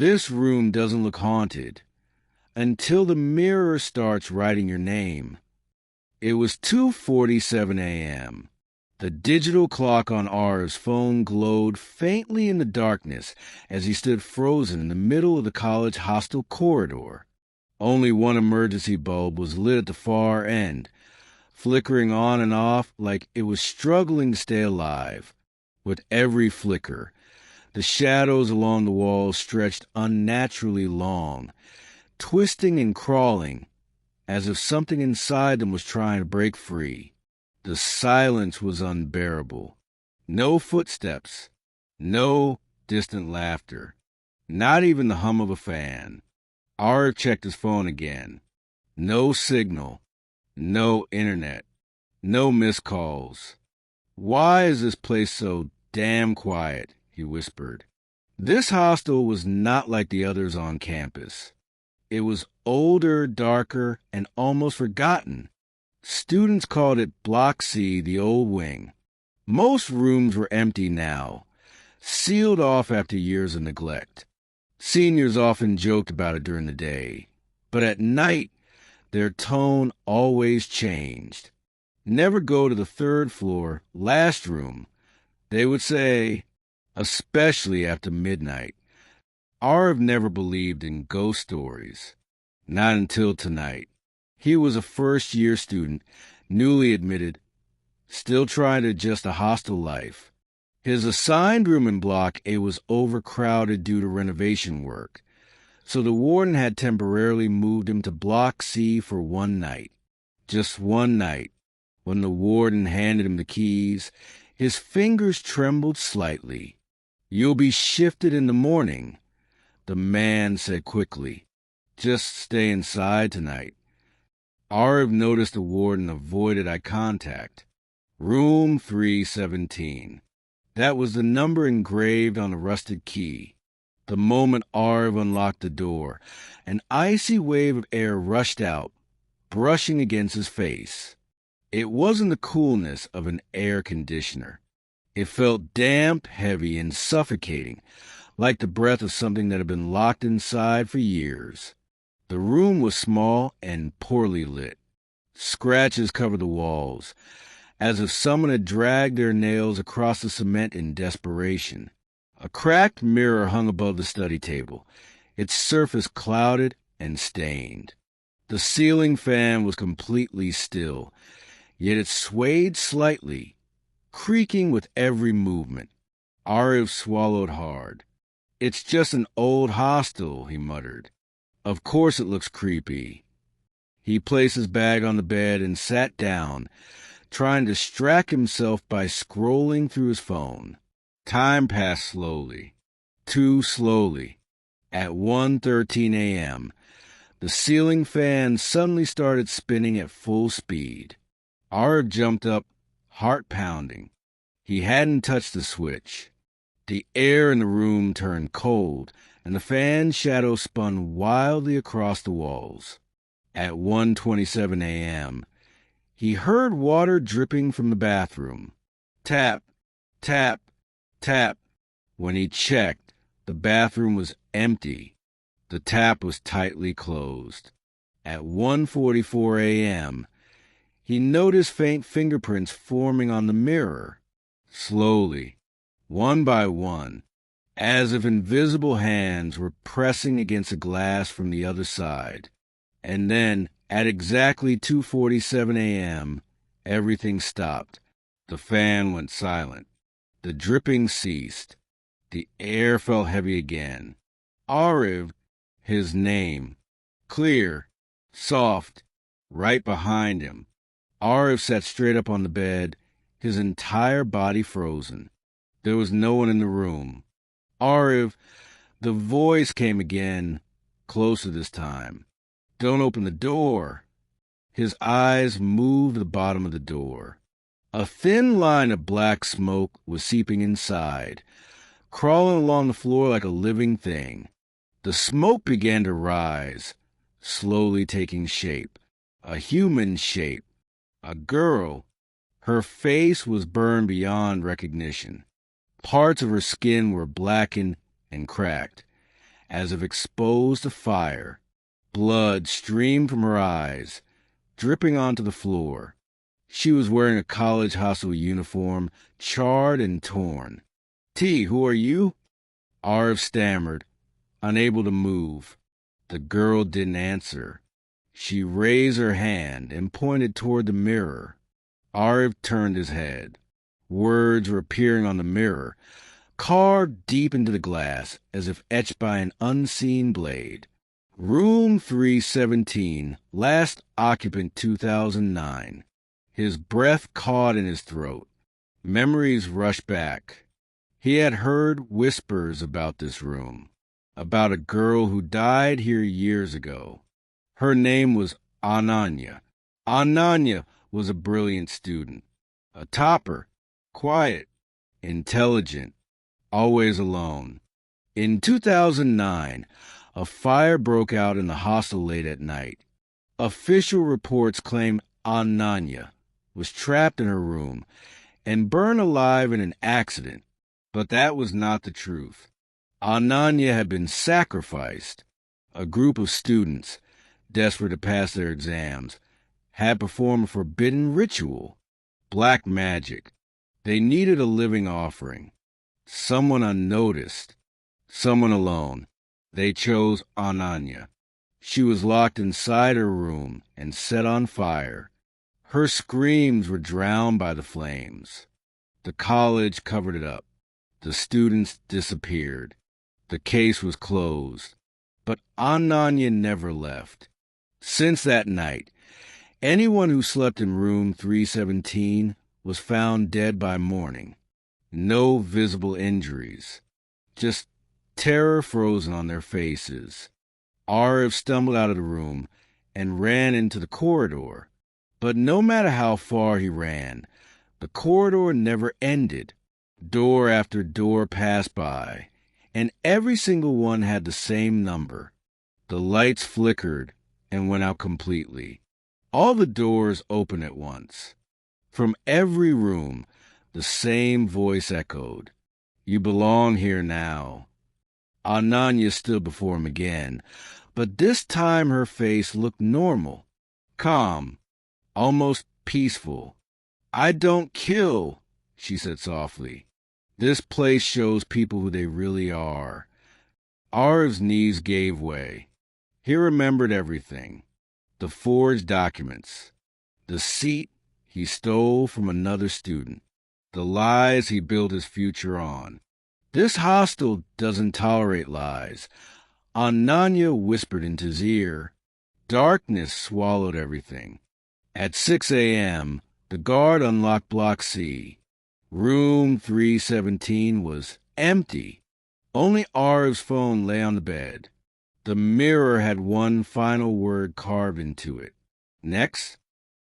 This room doesn't look haunted until the mirror starts writing your name. It was 2:47 a.m. The digital clock on R's phone glowed faintly in the darkness as he stood frozen in the middle of the college hostel corridor. Only one emergency bulb was lit at the far end, flickering on and off like it was struggling to stay alive. With every flicker, the shadows along the walls stretched unnaturally long, twisting and crawling, as if something inside them was trying to break free. The silence was unbearable. No footsteps, no distant laughter, not even the hum of a fan. Arv checked his phone again. No signal, no internet, no missed calls. "Why is this place so damn quiet?" he whispered. This hostel was not like the others on campus. It was older, darker, and almost forgotten. Students called it Block C, the old wing. Most rooms were empty now, sealed off after years of neglect. Seniors often joked about it during the day, but at night, their tone always changed. "Never go to the third floor, last room," they would say, especially after midnight. Arv never believed in ghost stories. Not until tonight. He was a first-year student, newly admitted, still trying to adjust to hostel life. His assigned room in Block A was overcrowded due to renovation work, so the warden had temporarily moved him to Block C for one night. Just one night. When the warden handed him the keys, his fingers trembled slightly. "You'll be shifted in the morning," the man said quickly. "Just stay inside tonight." Arv noticed the warden avoided eye contact. Room 317. That was the number engraved on the rusted key. The moment Arv unlocked the door, an icy wave of air rushed out, brushing against his face. It wasn't the coolness of an air conditioner. It felt damp, heavy, and suffocating, like the breath of something that had been locked inside for years. The room was small and poorly lit. Scratches covered the walls, as if someone had dragged their nails across the cement in desperation. A cracked mirror hung above the study table, its surface clouded and stained. The ceiling fan was completely still, yet it swayed slightly, creaking with every movement. Arif swallowed hard. "It's just an old hostel," he muttered. "Of course it looks creepy." He placed his bag on the bed and sat down, trying to distract himself by scrolling through his phone. Time passed slowly. Too slowly. At 1:13 a.m., the ceiling fan suddenly started spinning at full speed. Arv jumped up, heart pounding. He hadn't touched the switch. The air in the room turned cold, and the fan's shadow spun wildly across the walls. At 1:27 a.m., he heard water dripping from the bathroom. Tap, tap, tap. When he checked, the bathroom was empty. The tap was tightly closed. At 1:44 a.m., he noticed faint fingerprints forming on the mirror. Slowly, one by one, as if invisible hands were pressing against the glass from the other side. And then, at exactly 2:47 a.m., everything stopped. The fan went silent. The dripping ceased. The air felt heavy again. Ariv, his name, clear, soft, right behind him. Ariv sat straight up on the bed, his entire body frozen. There was no one in the room. "Ariv," the voice came again, closer this time. "Don't open the door." His eyes moved the bottom of the door. A thin line of black smoke was seeping inside, crawling along the floor like a living thing. The smoke began to rise, slowly taking shape. A human shape. A girl. Her face was burned beyond recognition. Parts of her skin were blackened and cracked, as if exposed to fire. Blood streamed from her eyes, dripping onto the floor. She was wearing a college hostel uniform, charred and torn. "T, who are you?" Arv stammered, unable to move. The girl didn't answer. She raised her hand and pointed toward the mirror. Arv turned his head. Words were appearing on the mirror, carved deep into the glass as if etched by an unseen blade. Room 317, last occupant 2009. His breath caught in his throat. Memories rushed back. He had heard whispers about this room, about a girl who died here years ago. Her name was Ananya. Ananya was a brilliant student, a topper, quiet, intelligent, always alone. In 2009, a fire broke out in the hostel late at night. Official reports claim Ananya was trapped in her room and burned alive in an accident, but that was not the truth. Ananya had been sacrificed. A group of students, desperate to pass their exams, had performed a forbidden ritual, black magic. They needed a living offering, someone unnoticed, someone alone. They chose Ananya. She was locked inside her room and set on fire. Her screams were drowned by the flames. The college covered it up. The students disappeared. The case was closed. But Ananya never left. Since that night, anyone who slept in room 317 was found dead by morning. No visible injuries, just terror frozen on their faces. Arv stumbled out of the room and ran into the corridor. But no matter how far he ran, the corridor never ended. Door after door passed by, and every single one had the same number. The lights flickered and went out completely. All the doors opened at once. From every room, the same voice echoed. "You belong here now." Ananya stood before him again, but this time her face looked normal, calm, almost peaceful. "I don't kill," she said softly. "This place shows people who they really are." Arv's knees gave way. He remembered everything. The forged documents, the seat he stole from another student, the lies he built his future on. "This hostel doesn't tolerate lies," Ananya whispered into his ear. Darkness swallowed everything. At 6 a.m., the guard unlocked Block C. Room 317 was empty. Only Arv's phone lay on the bed. The mirror had one final word carved into it. "Next."